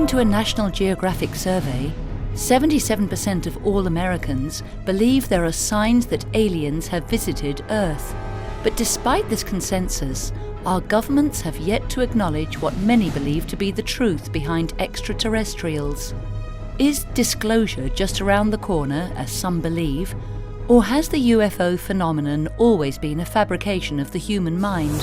to a National Geographic survey, 77% of all Americans believe there are signs that aliens have visited Earth. But despite this consensus, our governments have yet to acknowledge what many believe to be the truth behind extraterrestrials. Is disclosure just around the corner, as some believe, or has the UFO phenomenon always been a fabrication of the human mind?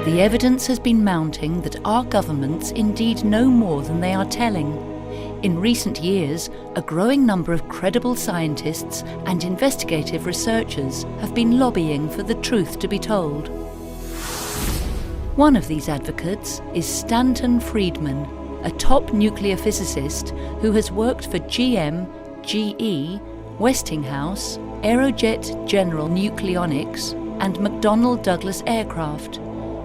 The evidence has been mounting that our governments indeed know more than they are telling. In recent years, a growing number of credible scientists and investigative researchers have been lobbying for the truth to be told. One of these advocates is Stanton Friedman, a top nuclear physicist who has worked for GM, GE, Westinghouse, Aerojet General Nucleonics, and McDonnell Douglas Aircraft.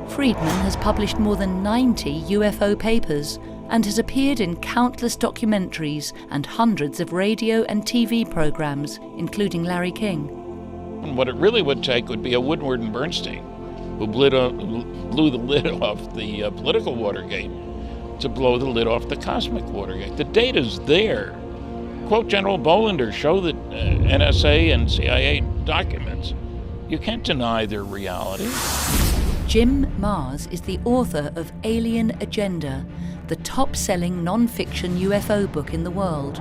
Friedman has published more than 90 UFO papers and has appeared in countless documentaries and hundreds of radio and TV programs, including Larry King. And what it really would take would be a Woodward and Bernstein, who blew the lid off the political Watergate to blow the lid off the cosmic Watergate. The data's there. Quote General Bollinger, show the NSA and CIA documents. You can't deny their reality. Jim Mars is the author of Alien Agenda, the top-selling non-fiction UFO book in the world.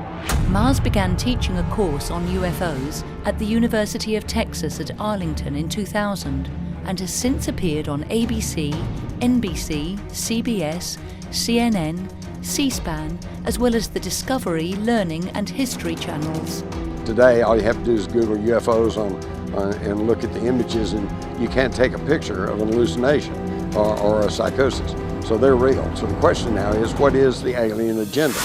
Mars began teaching a course on UFOs at the University of Texas at Arlington in 2000 and has since appeared on ABC, NBC, CBS, CNN, C-SPAN, as well as the Discovery, Learning and History channels. Today, all you have to do is Google UFOs and look at the images, and you can't take a picture of an hallucination or a psychosis. So they're real. So the question now is, what is the alien agenda?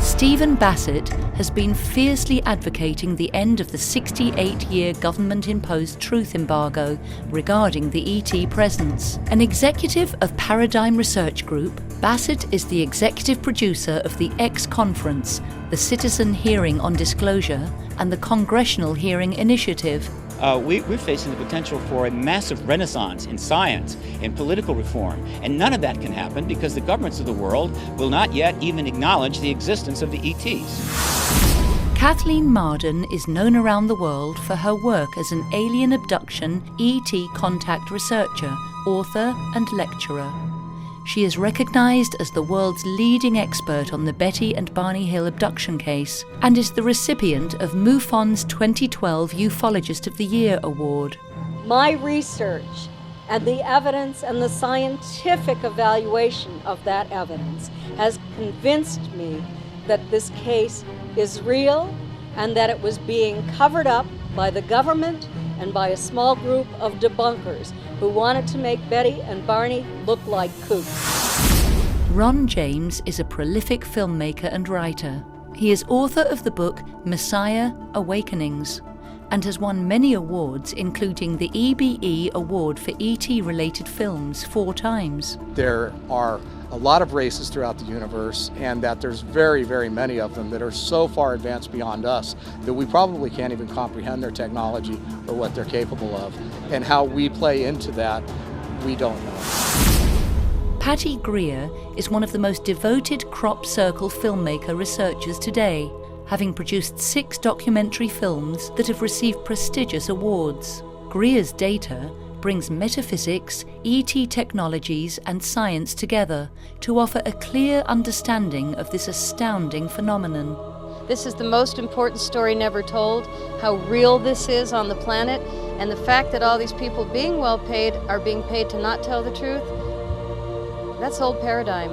Stephen Bassett has been fiercely advocating the end of the 68-year government-imposed truth embargo regarding the ET presence. An executive of Paradigm Research Group, Bassett is the executive producer of the X Conference, the Citizen Hearing on Disclosure, and the Congressional Hearing Initiative. We're facing the potential for a massive renaissance in science, in political reform, and none of that can happen because the governments of the world will not yet even acknowledge the existence of the ETs. Kathleen Marden is known around the world for her work as an alien abduction ET contact researcher, author, and lecturer. She is recognized as the world's leading expert on the Betty and Barney Hill abduction case and is the recipient of MUFON's 2012 Ufologist of the Year award. My research and the evidence and the scientific evaluation of that evidence has convinced me that this case is real and that it was being covered up by the government and by a small group of debunkers who wanted to make Betty and Barney look like kooks. Ron James is a prolific filmmaker and writer. He is author of the book Messiah: Awakenings and has won many awards, including the EBE Award for ET-related films 4 times. There are a lot of races throughout the universe, and that there's very, very many of them that are so far advanced beyond us that we probably can't even comprehend their technology or what they're capable of. And how we play into that, we don't know. Patty Greer is one of the most devoted crop circle filmmaker researchers today, having produced 6 documentary films that have received prestigious awards. Greer's data brings metaphysics, ET technologies and science together to offer a clear understanding of this astounding phenomenon. This is the most important story never told, how real this is on the planet, and the fact that all these people being well paid are being paid to not tell the truth. That's old paradigm.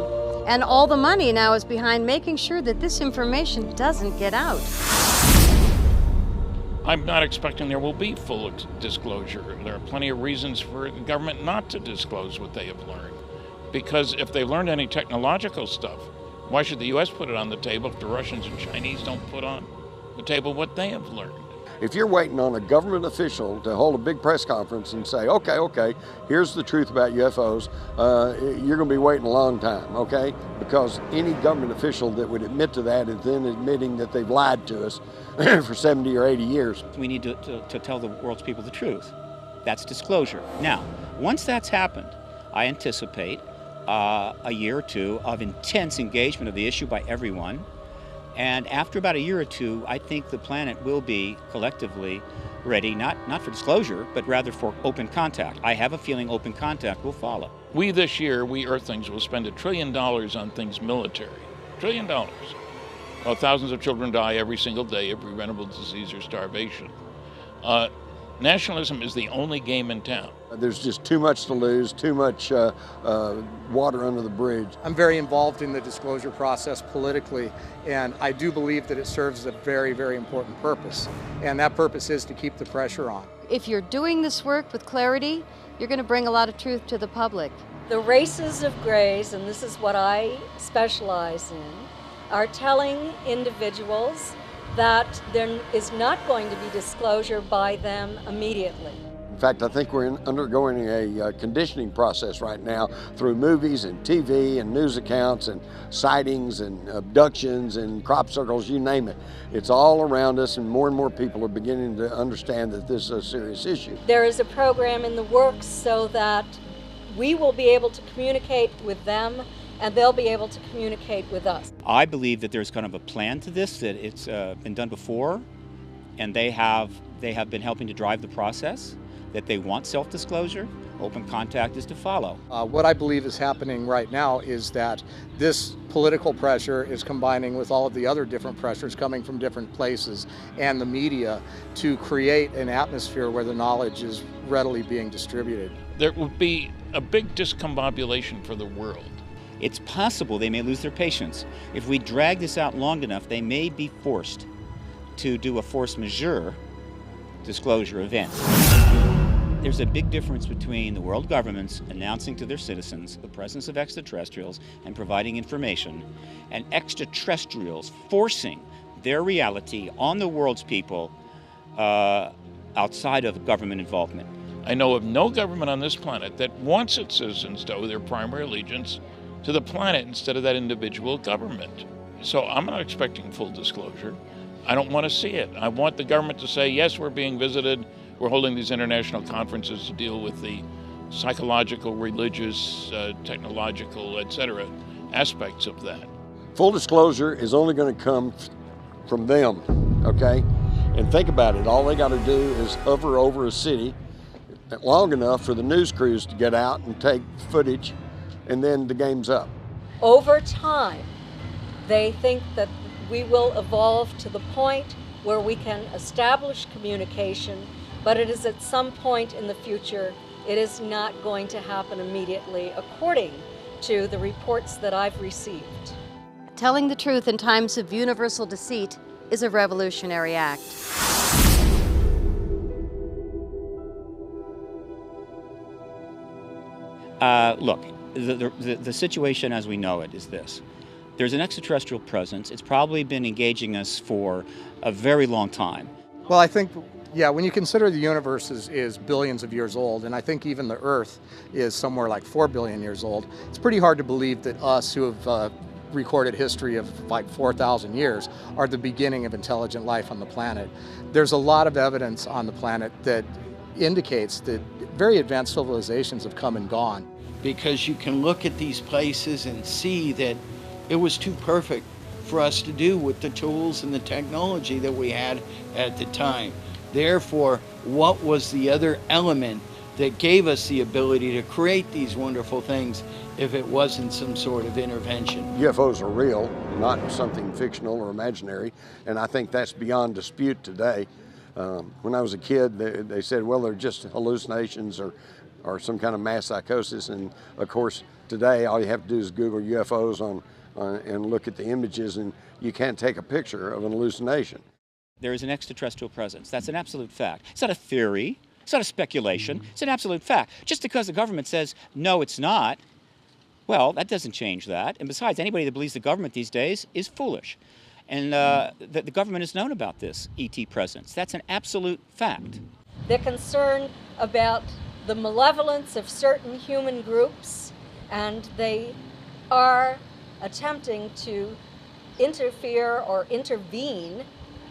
And all the money now is behind making sure that this information doesn't get out. I'm not expecting there will be full disclosure. There are plenty of reasons for the government not to disclose what they have learned. Because if they've learned any technological stuff, why should the U.S. put it on the table if the Russians and Chinese don't put on the table what they have learned? If you're waiting on a government official to hold a big press conference and say, okay, here's the truth about UFOs, you're going to be waiting a long time, okay? Because any government official that would admit to that is then admitting that they've lied to us for 70 or 80 years. We need to tell the world's people the truth. That's disclosure. Now, once that's happened, I anticipate a year or two of intense engagement of the issue by everyone. And after about a year or two, I think the planet will be collectively ready, not for disclosure, but rather for open contact. I have a feeling open contact will follow. We this year, we Earthlings, will spend $1 trillion on things military. $1 trillion. While thousands of children die every single day of preventable disease or starvation. Nationalism is the only game in town. There's just too much to lose, too much water under the bridge. I'm very involved in the disclosure process politically, and I do believe that it serves a very, very important purpose. And that purpose is to keep the pressure on. If you're doing this work with clarity, you're going to bring a lot of truth to the public. The races of grays, and this is what I specialize in, are telling individuals that there is not going to be disclosure by them immediately. In fact, I think we're undergoing a conditioning process right now through movies and TV and news accounts and sightings and abductions and crop circles, you name it. It's all around us, and more people are beginning to understand that this is a serious issue. There is a program in the works so that we will be able to communicate with them and they'll be able to communicate with us. I believe that there's kind of a plan to this, that it's been done before, and they have been helping to drive the process, that they want self-disclosure. Open contact is to follow. What I believe is happening right now is that this political pressure is combining with all of the other different pressures coming from different places and the media to create an atmosphere where the knowledge is readily being distributed. There would be a big discombobulation for the world. It's possible they may lose their patience. If we drag this out long enough, they may be forced to do a force majeure disclosure event. There's a big difference between the world governments announcing to their citizens the presence of extraterrestrials and providing information, and extraterrestrials forcing their reality on the world's people outside of government involvement. I know of no government on this planet that wants its citizens to owe their primary allegiance to the planet instead of that individual government. So I'm not expecting full disclosure. I don't want to see it. I want the government to say, yes, we're being visited. We're holding these international conferences to deal with the psychological, religious, technological, etc. aspects of that. Full disclosure is only going to come from them, okay? And think about it. All they got to do is hover over a city long enough for the news crews to get out and take footage, and then the game's up. Over time, they think that we will evolve to the point where we can establish communication, but it is at some point in the future. It is not going to happen immediately, according to the reports that I've received. Telling the truth in times of universal deceit is a revolutionary act. Look, the situation as we know it is this. There's an extraterrestrial presence. It's probably been engaging us for a very long time. Well, I think, yeah, when you consider the universe is billions of years old, and I think even the Earth is somewhere like 4 billion years old, it's pretty hard to believe that us who have recorded history of like 4,000 years are the beginning of intelligent life on the planet. There's a lot of evidence on the planet that indicates that very advanced civilizations have come and gone. Because you can look at these places and see that it was too perfect for us to do with the tools and the technology that we had at the time. Therefore, what was the other element that gave us the ability to create these wonderful things if it wasn't some sort of intervention? UFOs are real, not something fictional or imaginary, and I think that's beyond dispute today. When I was a kid, they said, well, they're just hallucinations or some kind of mass psychosis, and of course, today all you have to do is Google UFOs and look at the images, and you can't take a picture of an hallucination. There is an extraterrestrial presence. That's an absolute fact. It's not a theory. It's not a speculation. It's an absolute fact. Just because the government says, no, it's not, well, that doesn't change that. And besides, anybody that believes the government these days is foolish. And the government has known about this ET presence. That's an absolute fact. They're concerned about the malevolence of certain human groups, and they are attempting to interfere or intervene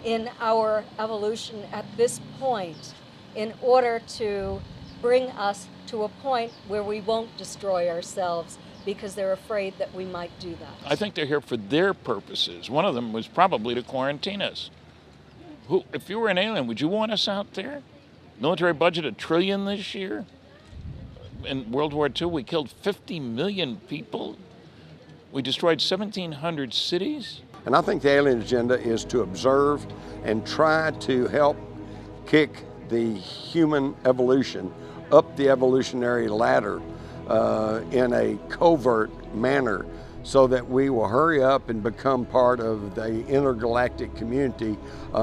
in our evolution at this point in order to bring us to a point where we won't destroy ourselves because they're afraid that we might do that. I think they're here for their purposes. One of them was probably to quarantine us. If you were an alien, would you want us out there? Military budget $1 trillion this year. In World War II, we killed 50 million people. We destroyed 1,700 cities. And I think the alien agenda is to observe and try to help kick the human evolution up the evolutionary ladder in a covert manner so that we will hurry up and become part of the intergalactic community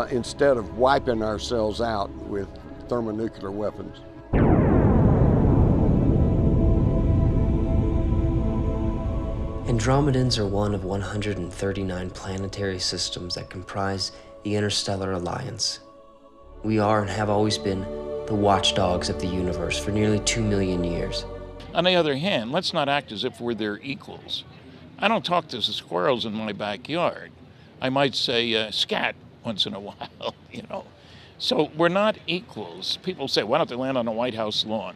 instead of wiping ourselves out with thermonuclear weapons. Andromedans are one of 139 planetary systems that comprise the Interstellar Alliance. We are and have always been the watchdogs of the universe for nearly 2 million years. On the other hand, let's not act as if we're their equals. I don't talk to the squirrels in my backyard. I might say scat once in a while, you know. So we're not equals. People say, why don't they land on the White House lawn?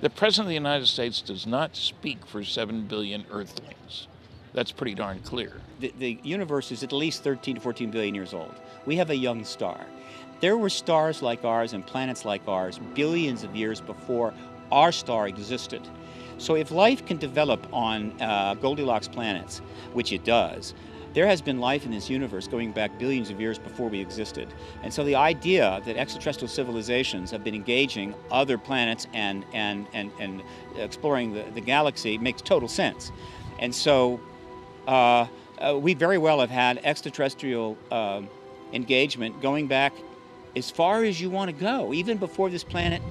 The President of the United States does not speak for 7 billion Earthlings. That's pretty darn clear. The universe is at least 13 to 14 billion years old. We have a young star. There were stars like ours and planets like ours billions of years before our star existed. So if life can develop on Goldilocks planets, which it does, there has been life in this universe going back billions of years before we existed. And so the idea that extraterrestrial civilizations have been engaging other planets and exploring the galaxy makes total sense. And so we very well have had extraterrestrial engagement going back as far as you want to go, even before this planet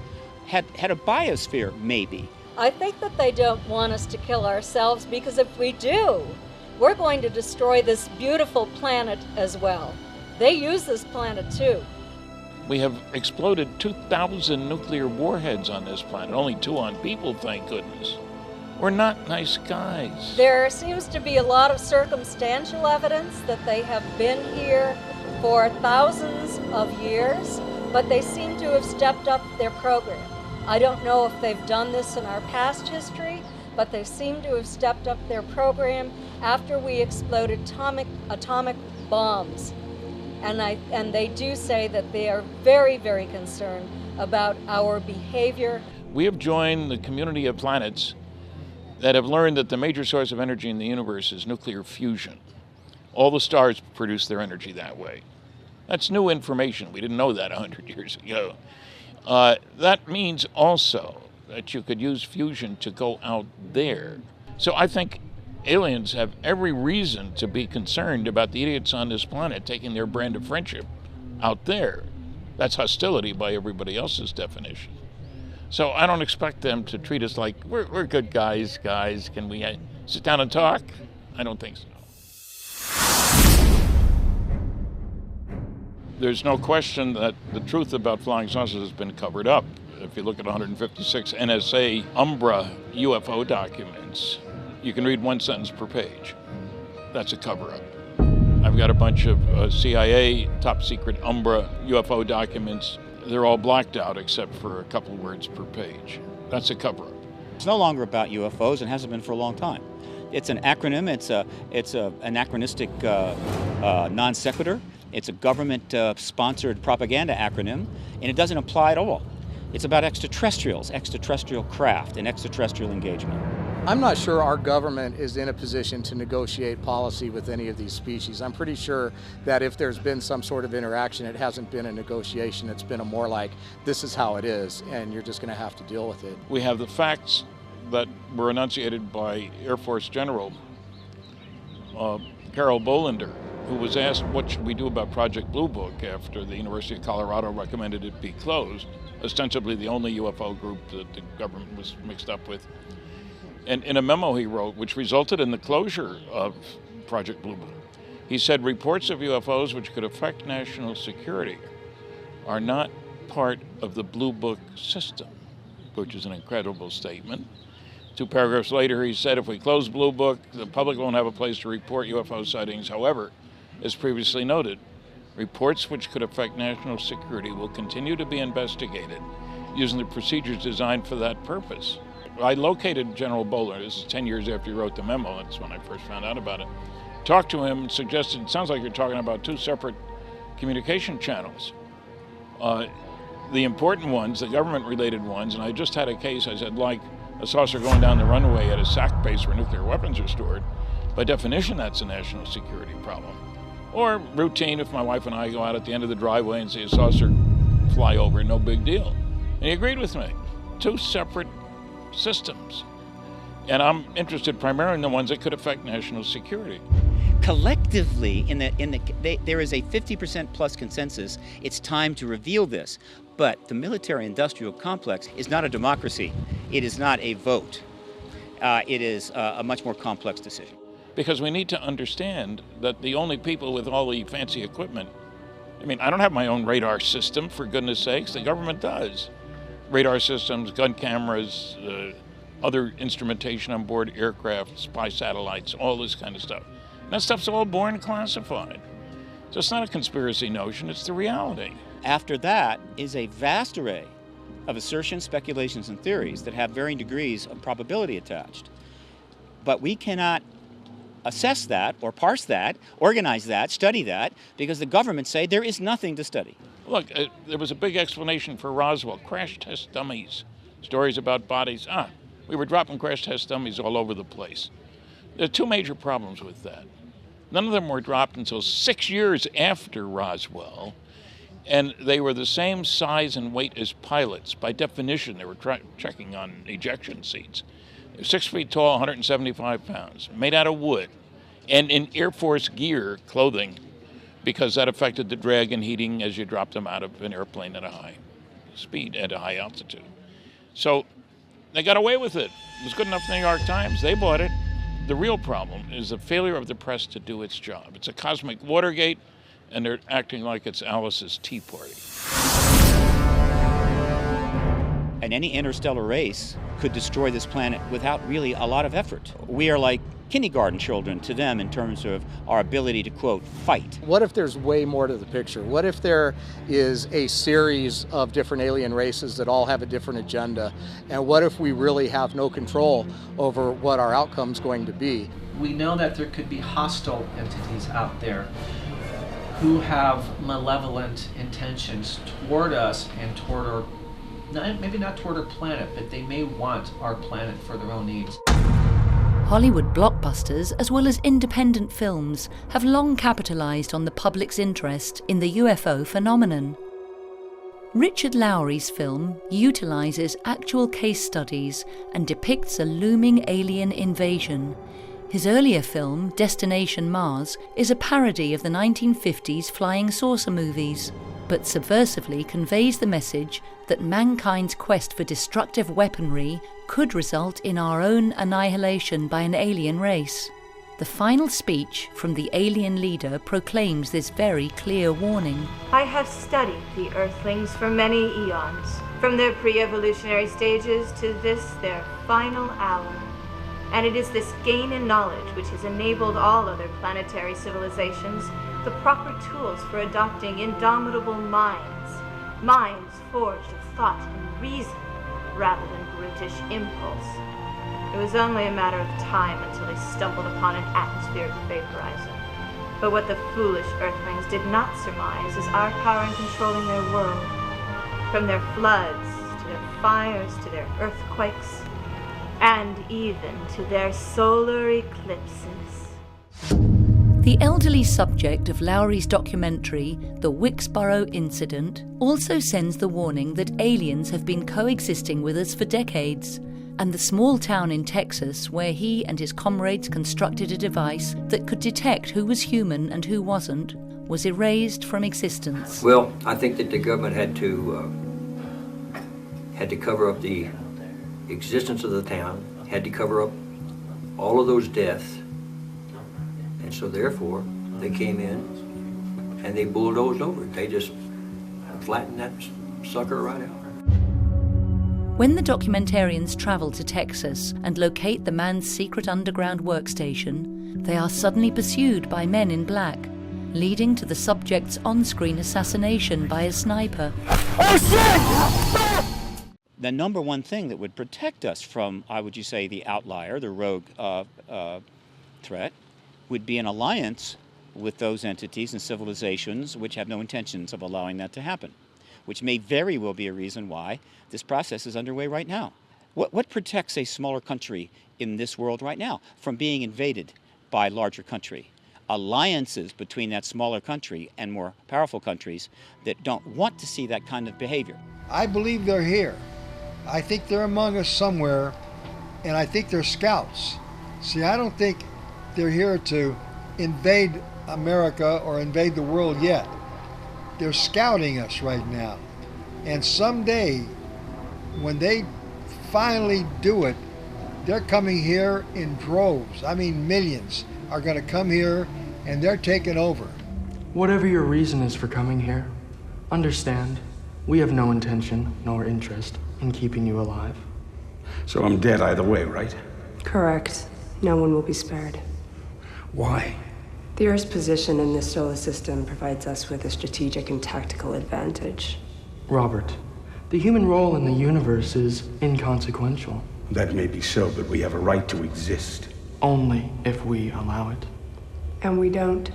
had a biosphere, maybe. I think that they don't want us to kill ourselves, because if we do, we're going to destroy this beautiful planet as well. They use this planet too. We have exploded 2,000 nuclear warheads on this planet, only 2 on people, thank goodness. We're not nice guys. There seems to be a lot of circumstantial evidence that they have been here for thousands of years, but they seem to have stepped up their program. I don't know if they've done this in our past history, but they seem to have stepped up their program after we exploded atomic bombs. And they do say that they are very, very concerned about our behavior. We have joined the community of planets that have learned that the major source of energy in the universe is nuclear fusion. All the stars produce their energy that way. That's new information. We didn't know that 100 years ago. That means also that you could use fusion to go out there. So I think aliens have every reason to be concerned about the idiots on this planet taking their brand of friendship out there. That's hostility by everybody else's definition. So I don't expect them to treat us like, we're good guys, can we sit down and talk? I don't think so. There's no question that the truth about flying saucers has been covered up. If you look at 156 NSA Umbra UFO documents, you can read 1 sentence per page. That's a cover-up. I've got a bunch of CIA top secret Umbra UFO documents. They're all blacked out except for a couple words per page. That's a cover-up. It's no longer about UFOs and hasn't been for a long time. It's an acronym. It's a anachronistic non sequitur. It's a government-sponsored propaganda acronym, and it doesn't apply at all. It's about extraterrestrials, extraterrestrial craft, and extraterrestrial engagement. I'm not sure our government is in a position to negotiate policy with any of these species. I'm pretty sure that if there's been some sort of interaction, it hasn't been a negotiation. It's been a more like, this is how it is, and you're just going to have to deal with it. We have the facts that were enunciated by Air Force General Carol Bolender, who was asked what should we do about Project Blue Book after the University of Colorado recommended it be closed, ostensibly the only UFO group that the government was mixed up with. And in a memo he wrote, which resulted in the closure of Project Blue Book, He said reports of UFOs which could affect national security are not part of the Blue Book system, which is an incredible statement. 2 paragraphs later, he said, if we close Blue Book, the public won't have a place to report UFO sightings. However, as previously noted, reports which could affect national security will continue to be investigated using the procedures designed for that purpose. I located General Bowler. This is 10 years after he wrote the memo. That's when I first found out about it. Talked to him, suggested, it sounds like you're talking about 2 separate communication channels. The important ones, the government-related ones, and I just had a case, I said, like a saucer going down the runway at a SAC base where nuclear weapons are stored. By definition, that's a national security problem. Or routine, if my wife and I go out at the end of the driveway and see a saucer fly over, no big deal. And he agreed with me. 2 separate systems. And I'm interested primarily in the ones that could affect national security. Collectively, there is a 50% plus consensus. It's time to reveal this. But the military-industrial complex is not a democracy. It is not a vote. It is a much more complex decision. Because we need to understand that the only people with all the fancy equipment, I mean, I don't have my own radar system, for goodness sakes. The government does. Radar systems, gun cameras, other instrumentation on board aircraft, spy satellites, all this kind of stuff. And that stuff's all born classified. So it's not a conspiracy notion, it's the reality. After that is a vast array of assertions, speculations, and theories that have varying degrees of probability attached. But we cannot assess that, or parse that, organize that, study that, because the government say there is nothing to study. Look, there was a big explanation for Roswell, crash test dummies, stories about bodies. We were dropping crash test dummies all over the place. There are 2 major problems with that. None of them were dropped until 6 years after Roswell, and they were the same size and weight as pilots. By definition, they were checking on ejection seats. They were 6 feet tall, 175 pounds, made out of wood, and in Air Force gear, clothing, because that affected the drag and heating as you dropped them out of an airplane at a high speed, at a high altitude. So they got away with it. It was good enough for the New York Times. They bought it. The real problem is the failure of the press to do its job. It's a cosmic Watergate, and they're acting like it's Alice's Tea Party. And any interstellar race could destroy this planet without really a lot of effort. We are like kindergarten children to them in terms of our ability to, quote, fight. What if there's way more to the picture? What if there is a series of different alien races that all have a different agenda? And what if we really have no control over what our outcome's going to be? We know that there could be hostile entities out there who have malevolent intentions toward us and toward our, maybe not toward our planet, but they may want our planet for their own needs. Hollywood blockbusters, as well as independent films, have long capitalized on the public's interest in the UFO phenomenon. Richard Lowry's film utilizes actual case studies and depicts a looming alien invasion. His earlier film, Destination Mars, is a parody of the 1950s flying saucer movies, but subversively conveys the message that mankind's quest for destructive weaponry could result in our own annihilation by an alien race. The final speech from the alien leader proclaims this very clear warning. I have studied the Earthlings for many eons, from their pre-evolutionary stages to this, their final hour. And it is this gain in knowledge which has enabled all other planetary civilizations the proper tools for adopting indomitable minds, minds forged of thought and reason, rather than brutish impulse. It was only a matter of time until they stumbled upon an atmospheric vaporizer. But what the foolish Earthlings did not surmise is our power in controlling their world, from their floods, to their fires, to their earthquakes, and even to their solar eclipses. The elderly subject of Lowry's documentary, The Wilkesboro Incident, also sends the warning that aliens have been coexisting with us for decades, and the small town in Texas where he and his comrades constructed a device that could detect who was human and who wasn't, was erased from existence. Well, I think that the government had to cover up the existence of the town, had to cover up all of those deaths, and so therefore They came in and they bulldozed over it. They just flattened that sucker right out. When the documentarians travel to Texas and locate the man's secret underground workstation, they are suddenly pursued by men in black, leading to the subject's on-screen assassination by a sniper. The number one thing that would protect us from, would you say, the outlier, the rogue threat, would be an alliance with those entities and civilizations which have no intentions of allowing that to happen, which may very well be a reason why this process is underway right now. What protects a smaller country in this world right now from being invaded by a larger country? Alliances between that smaller country and more powerful countries that don't want to see that kind of behavior. I believe they're here. I think they're among us somewhere, and I think they're scouts. See, I don't think they're here to invade America or invade the world yet. They're scouting us right now. And someday, when they finally do it, they're coming here in droves. I mean, millions are going to come here, and they're taking over. Whatever your reason is for coming here, understand, we have no intention nor interest in keeping you alive. So I'm dead either way, right? Correct. No one will be spared. Why? The Earth's position in this solar system provides us with a strategic and tactical advantage. Robert, the human role in the universe is inconsequential. That may be so, but we have a right to exist. Only if we allow it. And we don't.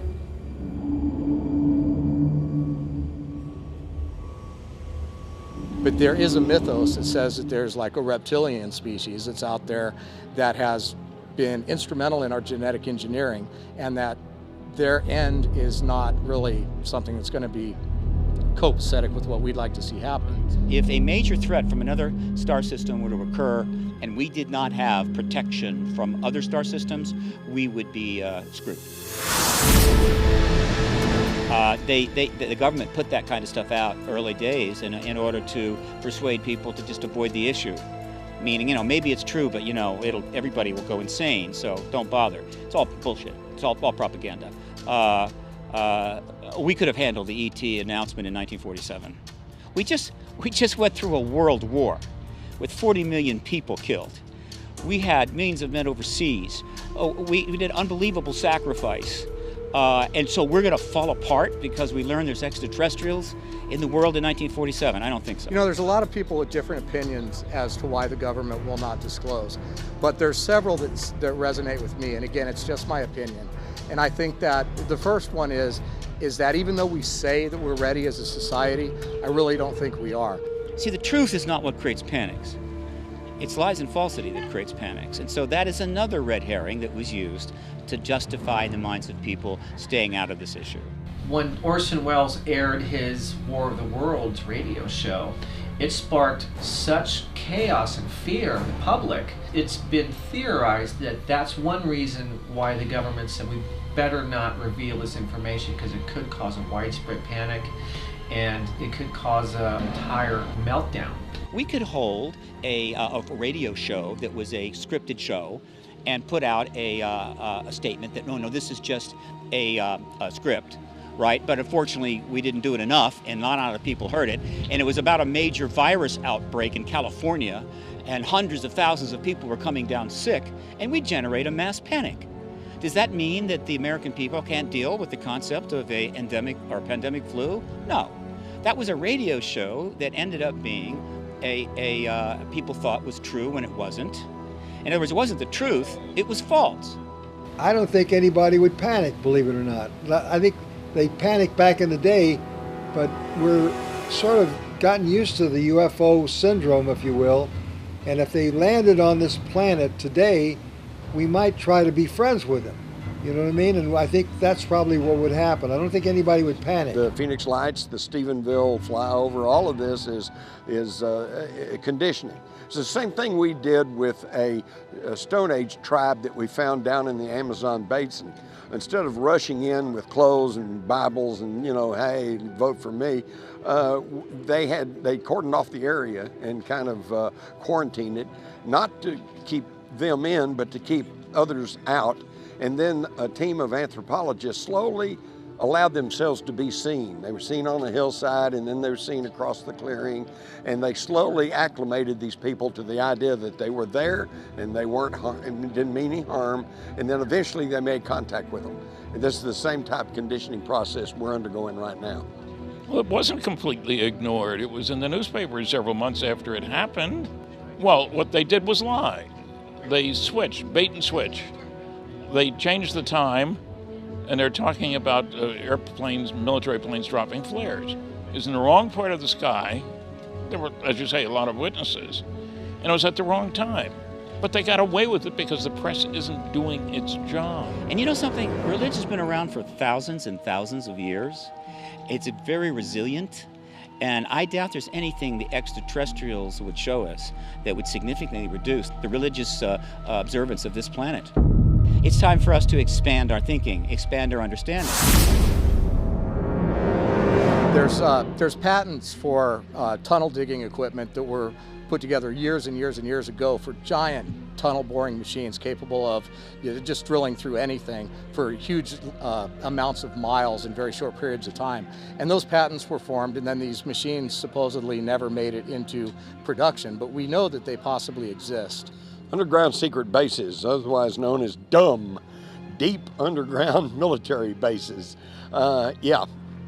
But there is a mythos that says that there's like a reptilian species that's out there that has been instrumental in our genetic engineering, and that their end is not really something that's going to be copacetic with what we'd like to see happen. If a major threat from another star system were to occur and we did not have protection from other star systems, we would be screwed. The government put that kind of stuff out early days in order to persuade people to just avoid the issue. Meaning, maybe it's true, but everybody will go insane, so don't bother. It's all bullshit. It's all propaganda. We could have handled the ET announcement in 1947. We just went through a world war with 40 million people killed. We had millions of men overseas. We did unbelievable sacrifice. And so we're going to fall apart because we learned there's extraterrestrials in the world in 1947? I don't think so. There's a lot of people with different opinions as to why the government will not disclose. But there's several that resonate with me. And again, it's just my opinion. And I think that the first one is that even though we say that we're ready as a society, I really don't think we are. See, the truth is not what creates panics. It's lies and falsity that creates panics. And so that is another red herring that was used to justify in the minds of people staying out of this issue. When Orson Welles aired his War of the Worlds radio show, it sparked such chaos and fear in the public. It's been theorized that that's one reason why the government said we better not reveal this information, because it could cause a widespread panic and it could cause an entire meltdown. We could hold a radio show that was a scripted show and put out a statement that, no, this is just a script, right? But unfortunately, we didn't do it enough, and not a lot of people heard it. And it was about a major virus outbreak in California, and hundreds of thousands of people were coming down sick, and we generate a mass panic. Does that mean that the American people can't deal with the concept of an endemic or pandemic flu? No. That was a radio show that ended up being people thought was true when it wasn't. In other words, it wasn't the truth, it was false. I don't think anybody would panic, believe it or not. I think they panicked back in the day, but we're sort of gotten used to the UFO syndrome, if you will. And if they landed on this planet today, we might try to be friends with them. You know what I mean? And I think that's probably what would happen. I don't think anybody would panic. The Phoenix Lights, the Stephenville flyover, all of this is conditioning. It's the same thing we did with a Stone Age tribe that we found down in the Amazon basin. Instead of rushing in with clothes and Bibles and, hey, vote for me, they cordoned off the area and kind of quarantined it, not to keep them in, but to keep others out. And then a team of anthropologists slowly allowed themselves to be seen. They were seen on the hillside, and then they were seen across the clearing, and they slowly acclimated these people to the idea that they were there and they weren't and didn't mean any harm, and then eventually they made contact with them. And this is the same type of conditioning process we're undergoing right now. Well, it wasn't completely ignored. It was in the newspapers several months after it happened. Well, what they did was lie. They switched, bait and switch. They changed the time, and they're talking about airplanes, military planes dropping flares. It was in the wrong part of the sky. There were, as you say, a lot of witnesses, and it was at the wrong time. But they got away with it because the press isn't doing its job. And you know something? Religion's been around for thousands and thousands of years. It's very resilient, and I doubt there's anything the extraterrestrials would show us that would significantly reduce the religious observance of this planet. It's time for us to expand our thinking, expand our understanding. There's patents for tunnel digging equipment that were put together years and years and years ago for giant tunnel boring machines capable of just drilling through anything for huge amounts of miles in very short periods of time. And those patents were formed, and then these machines supposedly never made it into production, but we know that they possibly exist. Underground secret bases, otherwise known as DUM, deep underground military bases.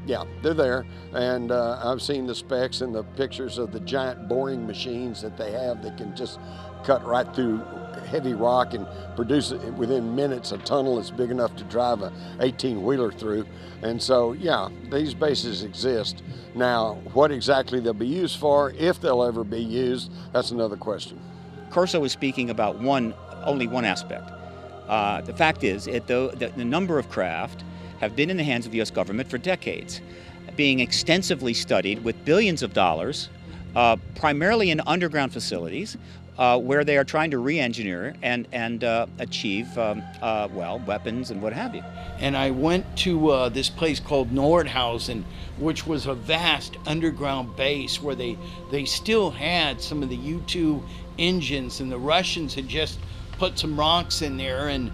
Yeah, they're there, and I've seen the specs and the pictures of the giant boring machines that they have that can just cut right through heavy rock and produce it within minutes a tunnel that's big enough to drive a 18-wheeler through. And so, yeah, these bases exist. Now, what exactly they'll be used for, if they'll ever be used, that's another question. Corso was speaking about only one aspect. The fact is, the number of craft have been in the hands of the U.S. government for decades, being extensively studied with billions of dollars, primarily in underground facilities, where they are trying to re-engineer and achieve, weapons and what have you. And I went to this place called Nordhausen, which was a vast underground base where they still had some of the U-2 engines, and the Russians had just put some rocks in there and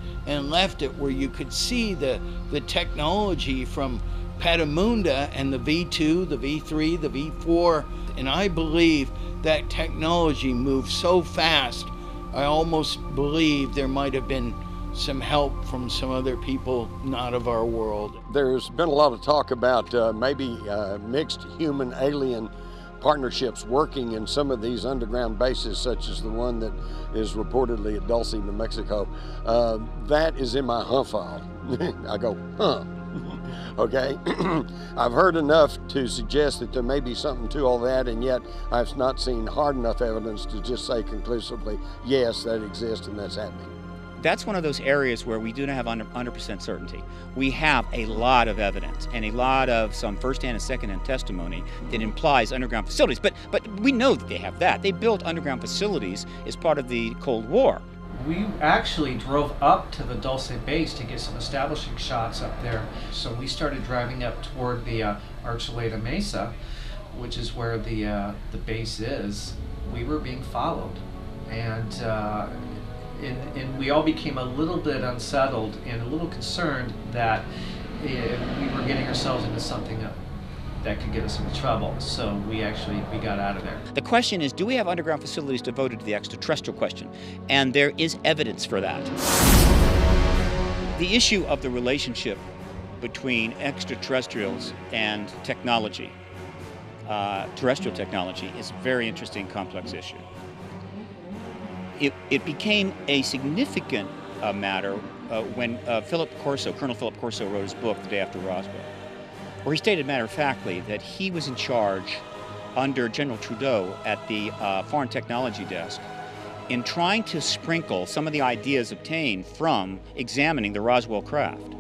left it where you could see the technology from Petamunda and the V2, the V3, the V4. And I believe that technology moved so fast, I almost believe there might have been some help from some other people not of our world. There's been a lot of talk about maybe mixed human-alien partnerships working in some of these underground bases, such as the one that is reportedly at Dulce, New Mexico. That is in my file. I go, huh. Okay, I've heard enough to suggest that there may be something to all that, and yet I've not seen hard enough evidence to just say conclusively, yes, that exists and that's happening. That's one of those areas where we do not have 100% certainty. We have a lot of evidence and a lot of some first-hand and second-hand testimony that implies underground facilities, but we know that they have that. They built underground facilities as part of the Cold War. We actually drove up to the Dulce base to get some establishing shots up there. So we started driving up toward the Archuleta Mesa, which is where the base is. We were being followed, and we all became a little bit unsettled and a little concerned that we were getting ourselves into something that could get us into trouble. So we got out of there. The question is, do we have underground facilities devoted to the extraterrestrial question? And there is evidence for that. The issue of the relationship between extraterrestrials and technology, terrestrial technology, is a very interesting, complex issue. It became a significant matter when Colonel Philip Corso wrote his book the day after Roswell, where he stated matter-of-factly that he was in charge under General Trudeau at the Foreign Technology Desk in trying to sprinkle some of the ideas obtained from examining the Roswell craft.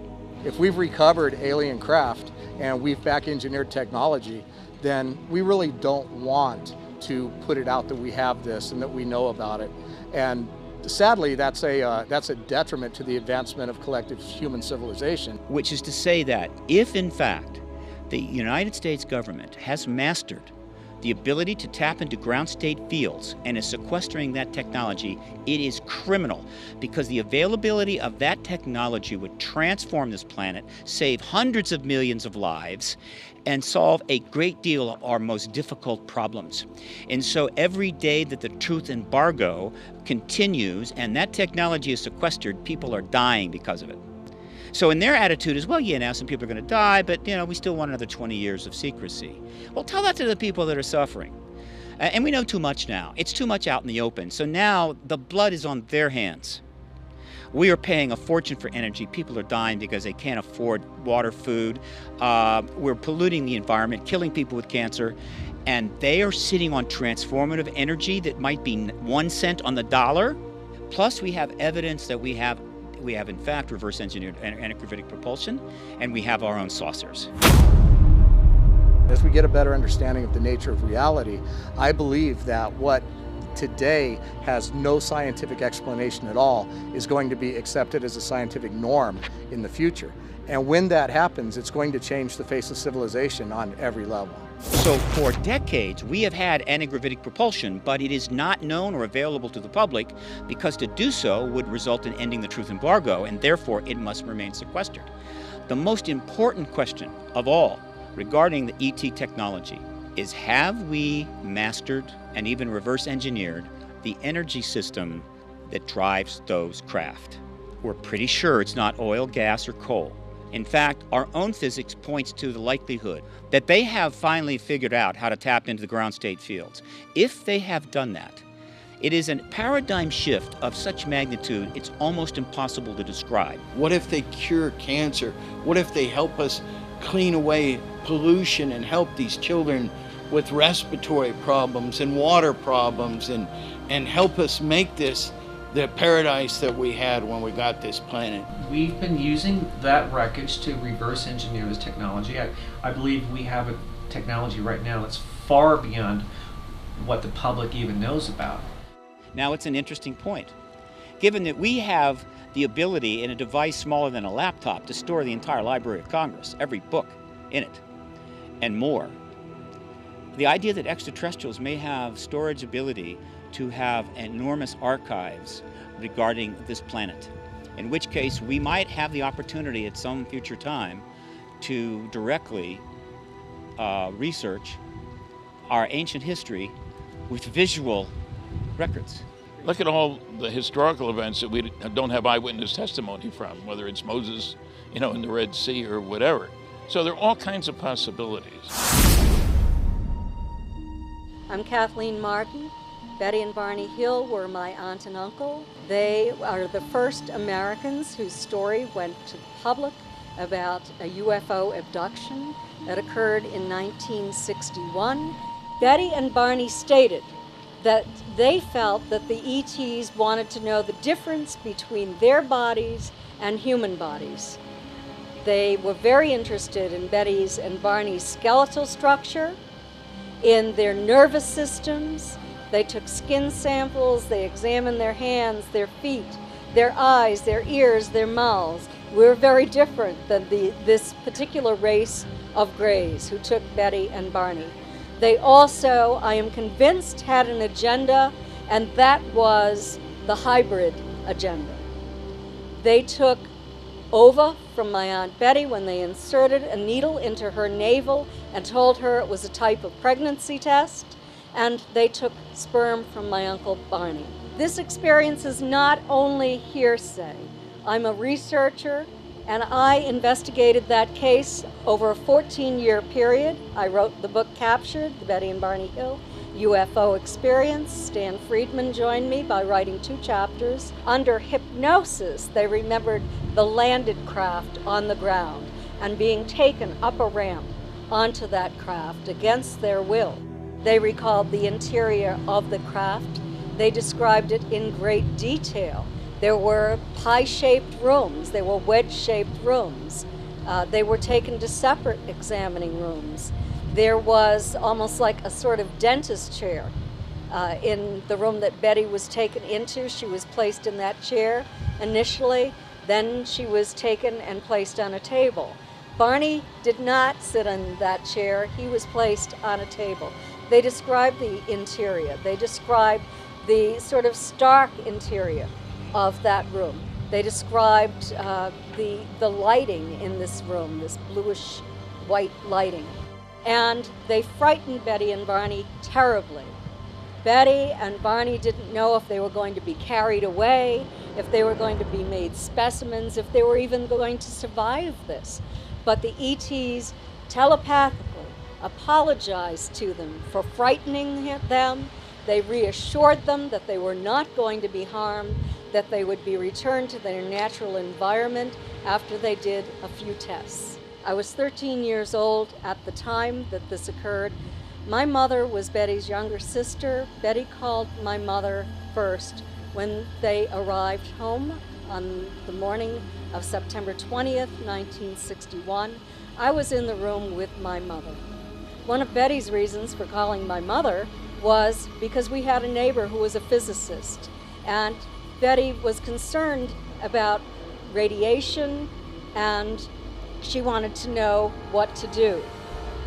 If we've recovered alien craft and we've back-engineered technology, then we really don't want to put it out that we have this and that we know about it. And sadly, that's a detriment to the advancement of collective human civilization. Which is to say that if, in fact, the United States government has mastered the the ability to tap into ground state fields and is sequestering that technology, it is criminal, because the availability of that technology would transform this planet, save hundreds of millions of lives, and solve a great deal of our most difficult problems. And so every day that the truth embargo continues and that technology is sequestered, people are dying because of it. So in their attitude is, well, yeah, now some people are going to die, but we still want another 20 years of secrecy. Well, tell that to the people that are suffering. And we know too much now. It's too much out in the open. So now the blood is on their hands. We are paying a fortune for energy. People are dying because they can't afford water, food. We're polluting the environment, killing people with cancer. And they are sitting on transformative energy that might be 1 cent on the dollar. Plus, we have evidence that we have in fact reverse engineered antigravitic propulsion, and we have our own saucers. As we get a better understanding of the nature of reality, I believe that what today has no scientific explanation at all is going to be accepted as a scientific norm in the future. And when that happens, it's going to change the face of civilization on every level. So for decades, we have had antigravitic propulsion, but it is not known or available to the public because to do so would result in ending the truth embargo, and therefore it must remain sequestered. The most important question of all regarding the ET technology is, have we mastered and even reverse engineered the energy system that drives those craft? We're pretty sure it's not oil, gas, or coal. In fact, our own physics points to the likelihood that they have finally figured out how to tap into the ground state fields. If they have done that, it is a paradigm shift of such magnitude, it's almost impossible to describe. What if they cure cancer? What if they help us clean away pollution and help these children with respiratory problems and water problems and help us make this the paradise that we had when we got this planet? We've been using that wreckage to reverse engineer this technology. I believe we have a technology right now that's far beyond what the public even knows about. Now it's an interesting point. Given that we have the ability in a device smaller than a laptop to store the entire Library of Congress, every book in it, and more, the idea that extraterrestrials may have storage ability to have enormous archives regarding this planet, in which case we might have the opportunity at some future time to directly research our ancient history with visual records. Look at all the historical events that we don't have eyewitness testimony from, whether it's Moses, in the Red Sea or whatever. So there are all kinds of possibilities. I'm Kathleen Martin. Betty and Barney Hill were my aunt and uncle. They are the first Americans whose story went to the public about a UFO abduction that occurred in 1961. Betty and Barney stated that they felt that the ETs wanted to know the difference between their bodies and human bodies. They were very interested in Betty's and Barney's skeletal structure, in their nervous systems. They took skin samples, they examined their hands, their feet, their eyes, their ears, their mouths. We're very different than this particular race of Greys who took Betty and Barney. They also, I am convinced, had an agenda, and that was the hybrid agenda. They took ova from my Aunt Betty when they inserted a needle into her navel and told her it was a type of pregnancy test, and they took sperm from my Uncle Barney. This experience is not only hearsay. I'm a researcher, and I investigated that case over a 14-year period. I wrote the book Captured, the Betty and Barney Hill UFO Experience. Stan Friedman joined me by writing 2 chapters. Under hypnosis, they remembered the landed craft on the ground and being taken up a ramp onto that craft against their will. They recalled the interior of the craft. They described it in great detail. There were pie-shaped rooms. There were wedge-shaped rooms. They were taken to separate examining rooms. There was almost like a sort of dentist chair in the room that Betty was taken into. She was placed in that chair initially. Then she was taken and placed on a table. Barney did not sit in that chair. He was placed on a table. They described the interior. They described the sort of stark interior of that room. They described the lighting in this room, this bluish white lighting. And they frightened Betty and Barney terribly. Betty and Barney didn't know if they were going to be carried away, if they were going to be made specimens, if they were even going to survive this. But the ETs telepathically apologized to them for frightening them. They reassured them that they were not going to be harmed, that they would be returned to their natural environment after they did a few tests. I was 13 years old at the time that this occurred. My mother was Betty's younger sister. Betty called my mother first when they arrived home on the morning of September 20th, 1961. I was in the room with my mother. One of Betty's reasons for calling my mother was because we had a neighbor who was a physicist, and Betty was concerned about radiation, and she wanted to know what to do.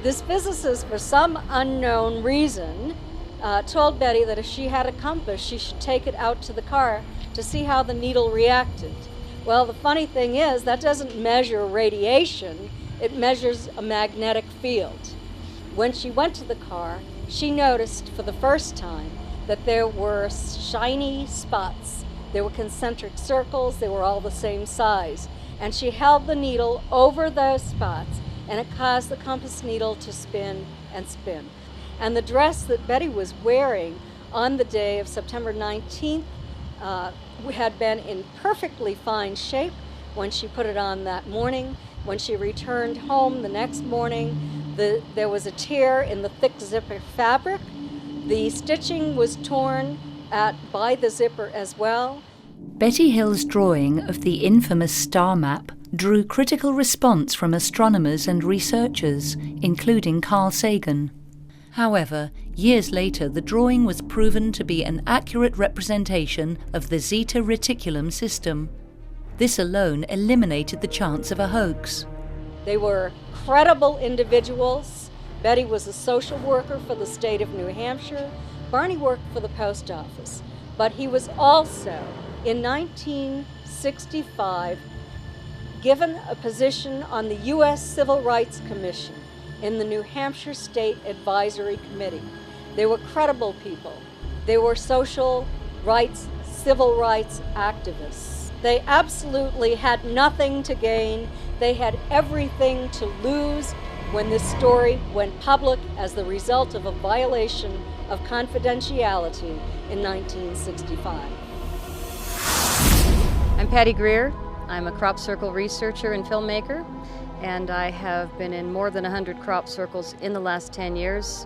This physicist, for some unknown reason, told Betty that if she had a compass, she should take it out to the car to see how the needle reacted. Well, the funny thing is, that doesn't measure radiation, it measures a magnetic field. When she went to the car, she noticed for the first time that there were shiny spots. There were concentric circles, they were all the same size. And she held the needle over those spots, and it caused the compass needle to spin and spin. And the dress that Betty was wearing on the day of September 19th had been in perfectly fine shape when she put it on that morning. When she returned home the next morning, there was a tear in the thick zipper fabric. The stitching was torn by the zipper as well. Betty Hill's drawing of the infamous star map drew critical response from astronomers and researchers, including Carl Sagan. However, years later, the drawing was proven to be an accurate representation of the Zeta Reticulum system. This alone eliminated the chance of a hoax. They were credible individuals. Betty was a social worker for the state of New Hampshire. Barney worked for the post office. But he was also, in 1965, given a position on the U.S. Civil Rights Commission in the New Hampshire State Advisory Committee. They were credible people. They were social rights, civil rights activists. They absolutely had nothing to gain. They had everything to lose when this story went public as the result of a violation of confidentiality in 1965. I'm Patty Greer. I'm a crop circle researcher and filmmaker, and I have been in more than 100 crop circles in the last 10 years.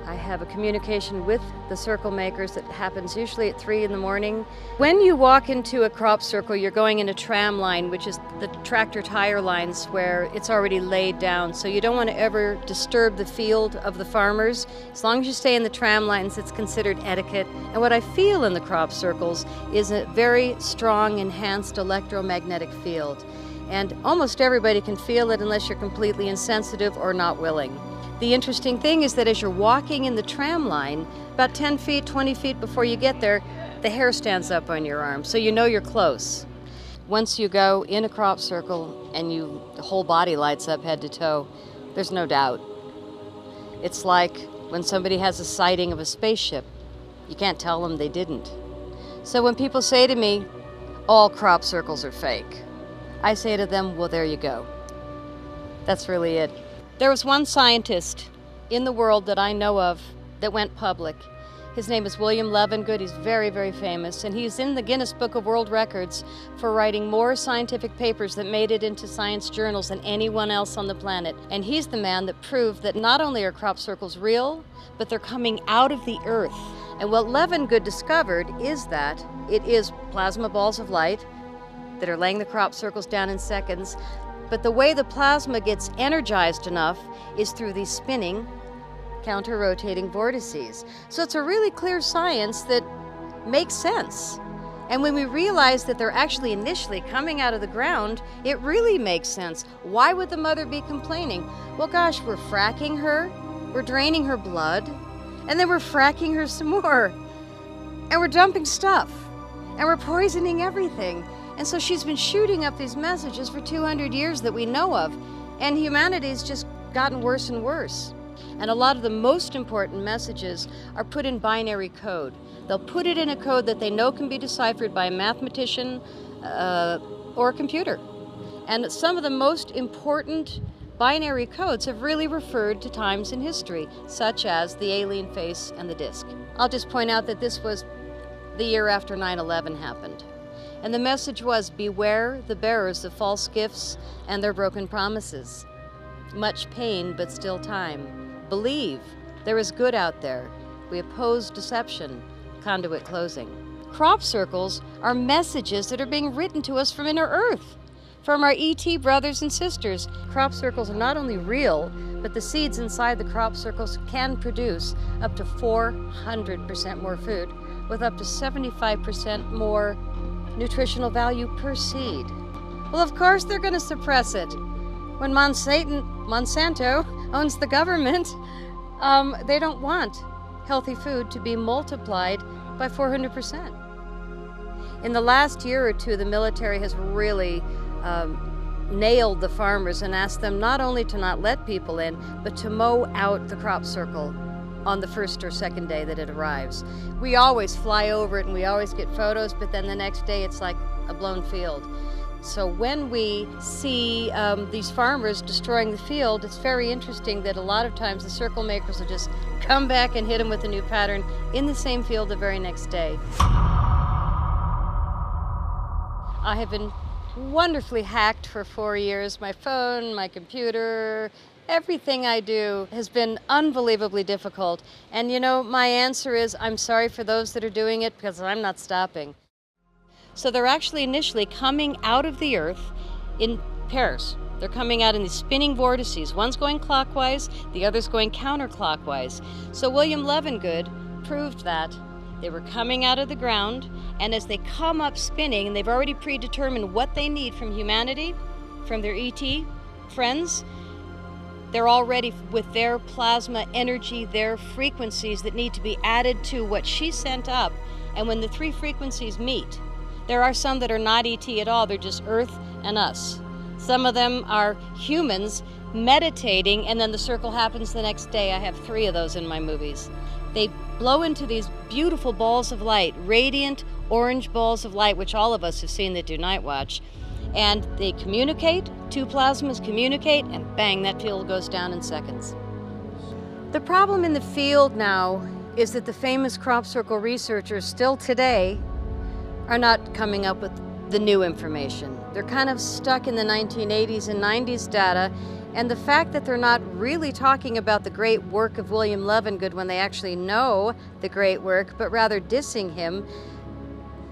I have a communication with the circle makers that happens usually at 3 in the morning. When you walk into a crop circle, you're going in a tram line, which is the tractor tire lines where it's already laid down. So you don't want to ever disturb the field of the farmers. As long as you stay in the tram lines, it's considered etiquette. And what I feel in the crop circles is a very strong, enhanced electromagnetic field. And almost everybody can feel it unless you're completely insensitive or not willing. The interesting thing is that as you're walking in the tram line, about 10 feet, 20 feet before you get there, the hair stands up on your arm, so you know you're close. Once you go in a crop circle and the whole body lights up head to toe, there's no doubt. It's like when somebody has a sighting of a spaceship. You can't tell them they didn't. So when people say to me, all crop circles are fake, I say to them, well, there you go. That's really it. There was one scientist in the world that I know of that went public. His name is William Levengood. He's very, very famous, and he's in the Guinness Book of World Records for writing more scientific papers that made it into science journals than anyone else on the planet. And he's the man that proved that not only are crop circles real, but they're coming out of the earth. And what Levengood discovered is that it is plasma balls of light that are laying the crop circles down in seconds. But the way the plasma gets energized enough is through these spinning, counter-rotating vortices. So it's a really clear science that makes sense. And when we realize that they're actually initially coming out of the ground, it really makes sense. Why would the mother be complaining? Well, gosh, we're fracking her, we're draining her blood, And then we're fracking her some more. And we're dumping stuff. And we're poisoning everything. And so she's been shooting up these messages for 200 years that we know of. And humanity's just gotten worse and worse. And a lot of the most important messages are put in binary code. They'll put it in a code that they know can be deciphered by a mathematician or a computer. And some of the most important binary codes have really referred to times in history, such as the alien face and the disc. I'll just point out that this was the year after 9/11 happened. And the message was, beware the bearers of false gifts and their broken promises. Much pain, but still time. Believe there is good out there. We oppose deception. Conduit closing. Crop circles are messages that are being written to us from inner Earth, from our ET brothers and sisters. Crop circles are not only real, but the seeds inside the crop circles can produce up to 400% more food, with up to 75% more nutritional value per seed. Well, of course they're going to suppress it. When Monsanto owns the government, they don't want healthy food to be multiplied by 400%. In the last year or two, the military has really nailed the farmers and asked them not only to not let people in, but to mow out the crop circle on the first or second day that it arrives. We always fly over it and we always get photos, but then the next day it's like a blown field. So when we see these farmers destroying the field, it's very interesting that a lot of times the circle makers will just come back and hit them with a new pattern in the same field the very next day. I have been wonderfully hacked for 4 years. My phone, my computer, everything I do has been unbelievably difficult. And you know, my answer is I'm sorry for those that are doing it because I'm not stopping. So they're actually initially coming out of the Earth in pairs. They're coming out in these spinning vortices. One's going clockwise, the other's going counterclockwise. So William Levengood proved that. They were coming out of the ground, and as they come up spinning, they've already predetermined what they need from humanity, from their ET friends. They're already with their plasma energy, their frequencies that need to be added to what she sent up. And when the three frequencies meet, there are some that are not ET at all, they're just Earth and us. Some of them are humans meditating, and then the circle happens the next day. I have 3 of those in my movies. They blow into these beautiful balls of light, radiant orange balls of light, which all of us have seen that do night watch. And they communicate, 2 plasmas communicate, and bang, that field goes down in seconds. The problem in the field now is that the famous crop circle researchers still today are not coming up with the new information. They're kind of stuck in the 1980s and 90s data, and the fact that they're not really talking about the great work of William Levengood when they actually know the great work, but rather dissing him,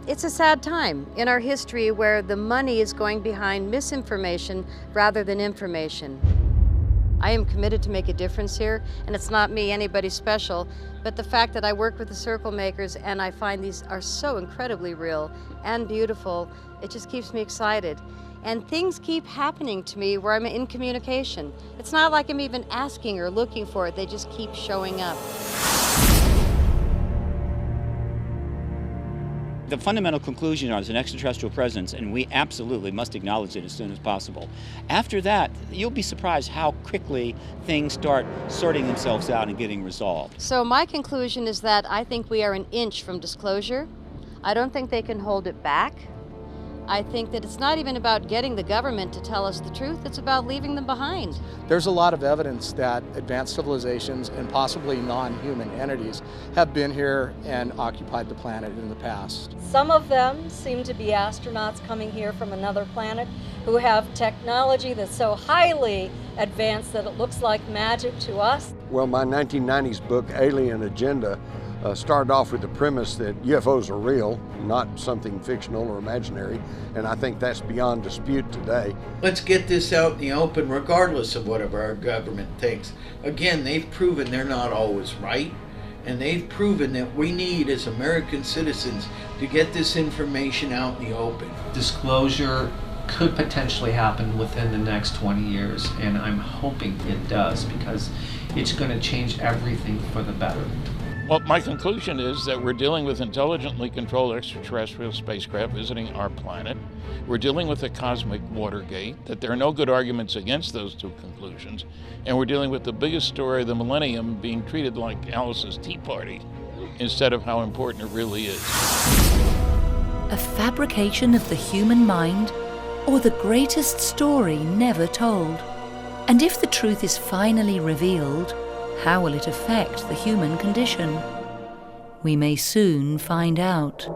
it's a sad time in our history where the money is going behind misinformation rather than information. I am committed to make a difference here, and it's not me, anybody special, but the fact that I work with the circle makers and I find these are so incredibly real and beautiful, it just keeps me excited. And things keep happening to me where I'm in communication. It's not like I'm even asking or looking for it, they just keep showing up. The fundamental conclusion is an extraterrestrial presence, and we absolutely must acknowledge it as soon as possible. After that, you'll be surprised how quickly things start sorting themselves out and getting resolved. So my conclusion is that I think we are an inch from disclosure. I don't think they can hold it back. I think that it's not even about getting the government to tell us the truth, it's about leaving them behind. There's a lot of evidence that advanced civilizations and possibly non-human entities have been here and occupied the planet in the past. Some of them seem to be astronauts coming here from another planet who have technology that's so highly advanced that it looks like magic to us. Well, my 1990s book, Alien Agenda, started off with the premise that UFOs are real, not something fictional or imaginary, and I think that's beyond dispute today. Let's get this out in the open regardless of whatever our government thinks. Again, they've proven they're not always right, and they've proven that we need, as American citizens, to get this information out in the open. Disclosure could potentially happen within the next 20 years, and I'm hoping it does, because it's going to change everything for the better. Well, my conclusion is that we're dealing with intelligently controlled extraterrestrial spacecraft visiting our planet. We're dealing with a cosmic Watergate, that there are no good arguments against those two conclusions, and we're dealing with the biggest story of the millennium being treated like Alice's Tea Party instead of how important it really is. A fabrication of the human mind, or the greatest story never told? And if the truth is finally revealed, how will it affect the human condition? We may soon find out.